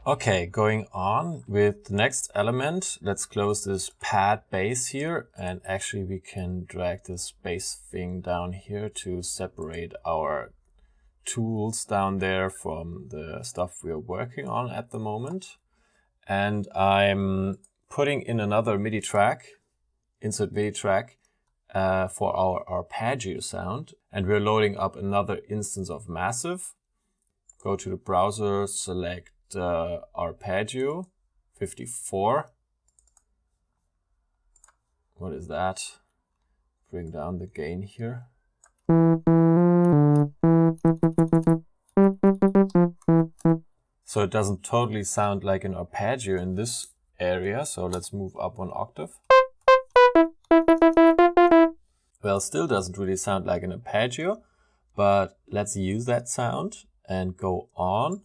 Okay, going on with the next element, let's close this pad base here, and actually we can drag this base thing down here to separate our tools down there from the stuff we're working on at the moment. And I'm putting in another MIDI track, insert MIDI track, for our arpeggio sound, and we're loading up another instance of Massive. Go to the browser, select arpeggio 54. What is that? Bring down the gain here. So it doesn't totally sound like an arpeggio in this area, so let's move up 1 octave. Well, still doesn't really sound like an arpeggio, but let's use that sound and go on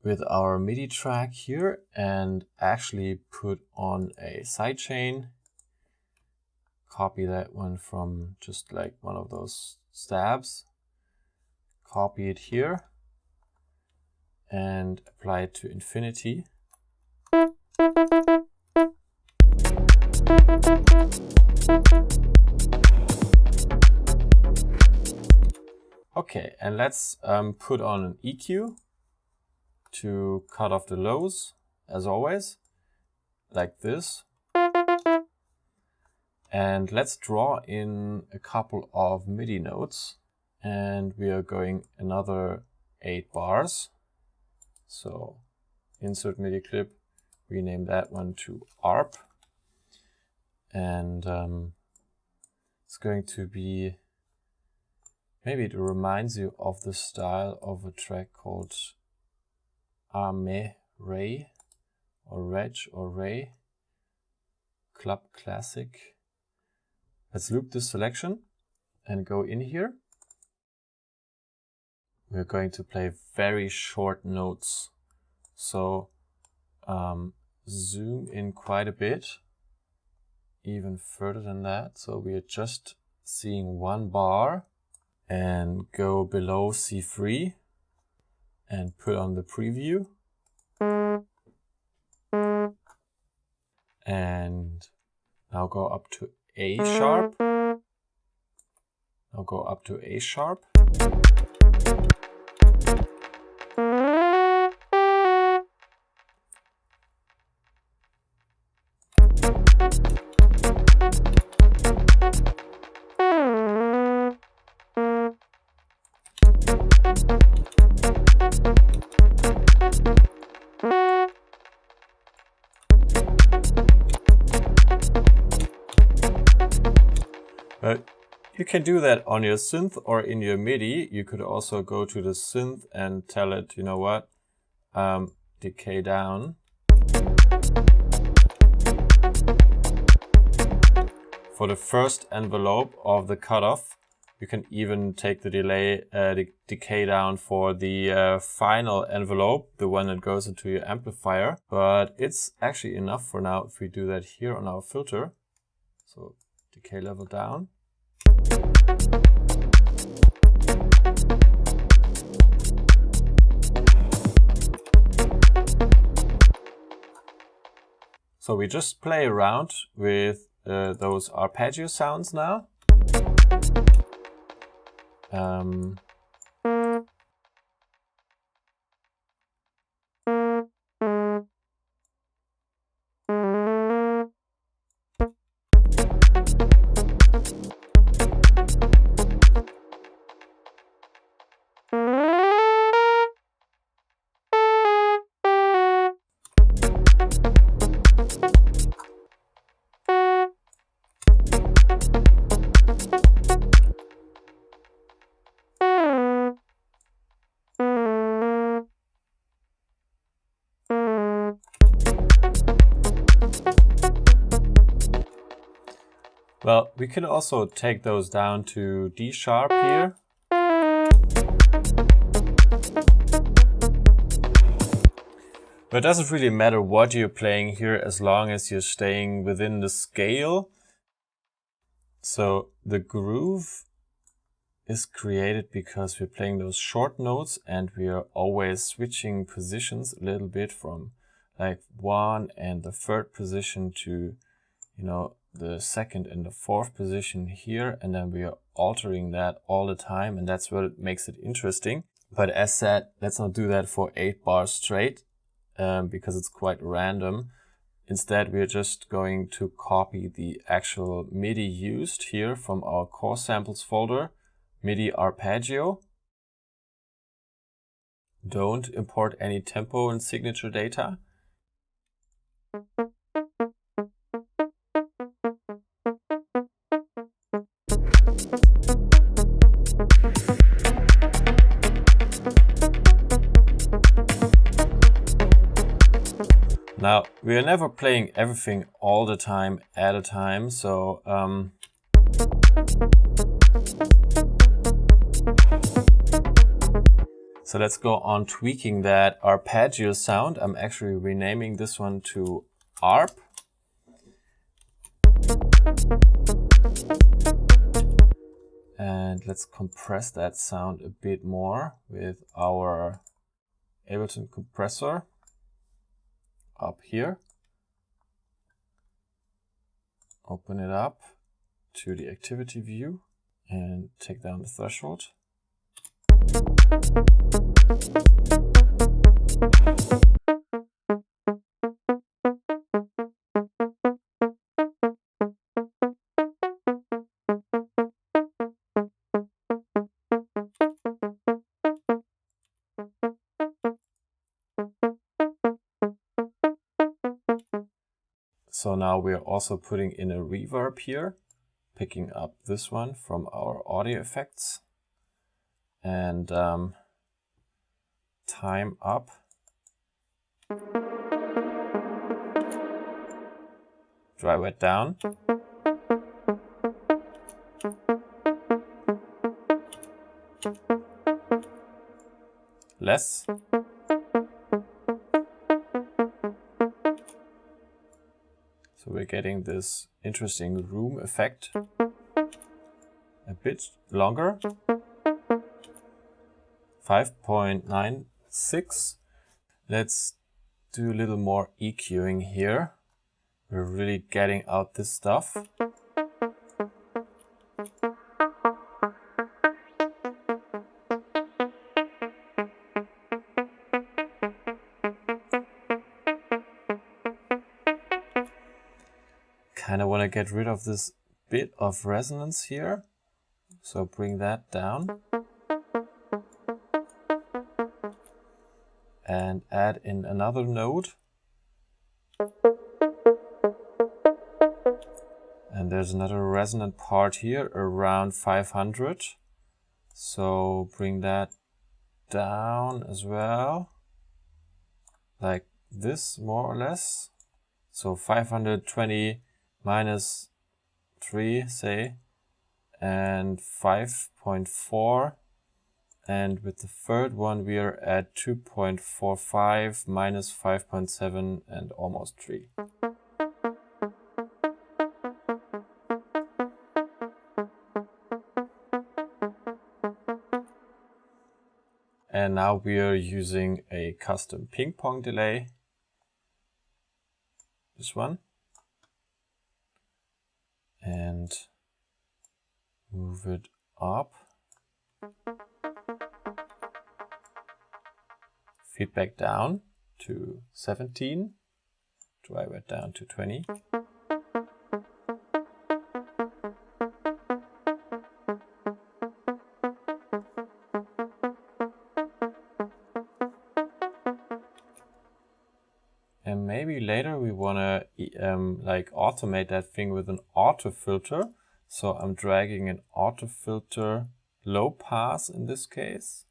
with our MIDI track here and actually put on a sidechain. Copy that one from just like one of those stabs. Copy it here and apply it to infinity. Okay, and let's put on an EQ to cut off the lows, as always, like this. And let's draw in a couple of MIDI notes, and we are going another 8 bars. So insert MIDI clip, rename that one to ARP, and it's going to be, maybe it reminds you of the style of a track called Ame Ray or Reg or Ray, Club Classic. Let's loop this selection and go in here. We're going to play very short notes. So zoom in quite a bit, even further than that. So we are just seeing 1 bar, and go below C3 and put on the preview. And now go up to A sharp. Now go up to A sharp. You can do that on your synth or in your MIDI. You could also go to the synth and tell it, you know what, decay down. For the first envelope of the cutoff, you can even take the the decay down for the final envelope, the one that goes into your amplifier. But it's actually enough for now if we do that here on our filter. So decay level down. So we just play around with those arpeggio sounds now. Well, we can also take those down to D sharp here. But it doesn't really matter what you're playing here as long as you're staying within the scale. So the groove is created because we're playing those short notes and we are always switching positions a little bit from like 1 and the 3rd position to, you know, the 2nd and the 4th position here, and then we are altering that all the time, and that's what makes it interesting. But as said, let's not do that for 8 bars straight because it's quite random. Instead, we're just going to copy the actual MIDI used here from our core samples folder, MIDI arpeggio. Don't import any tempo and signature data. Now, we are never playing everything all the time at a time, so let's go on tweaking that arpeggio sound. I'm actually renaming this one to ARP. And let's compress that sound a bit more with our Ableton compressor up here. Open it up to the activity view and take down the threshold. So now we are also putting in a reverb here, picking up this one from our audio effects, and time up. Dry wet down. Less. So we're getting this interesting room effect. A bit longer. 5.96. Let's do a little more EQing here. We're really getting out this stuff. Kind of want to get rid of this bit of resonance here, so bring that down and add in another node, and there's another resonant part here around 500, so bring that down as well, like this more or less. So 520 minus 3, say, and 5.4, and with the third one we are at 2.45 minus 5.7 and almost 3. And now we are using a custom ping pong delay, this one. And move it up. Feedback down to 17. Dry wet down to 20. And maybe later we want to like automate that thing with an auto filter. So I'm dragging an auto filter low pass in this case.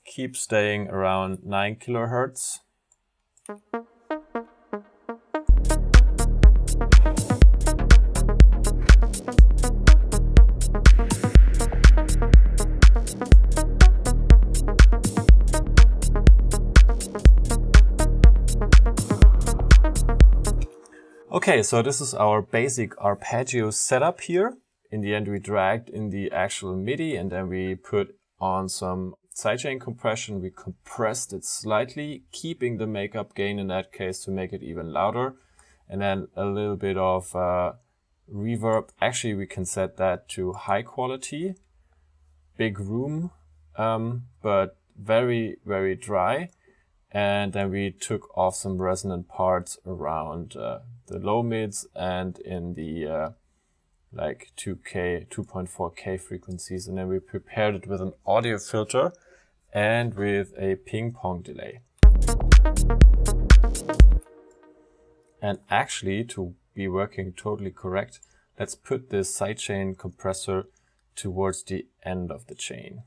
Keep staying around 9 kilohertz. Okay, so this is our basic arpeggio setup here. In the end, we dragged in the actual MIDI and then we put on some sidechain compression. We compressed it slightly, keeping the makeup gain in that case to make it even louder. And then a little bit of reverb. Actually, we can set that to high quality, big room, but very, very dry. And then we took off some resonant parts around the low mids and in the like 2.4K frequencies. And then we prepared it with an audio filter and with a ping pong delay. And actually, to be working totally correct, let's put this sidechain compressor towards the end of the chain.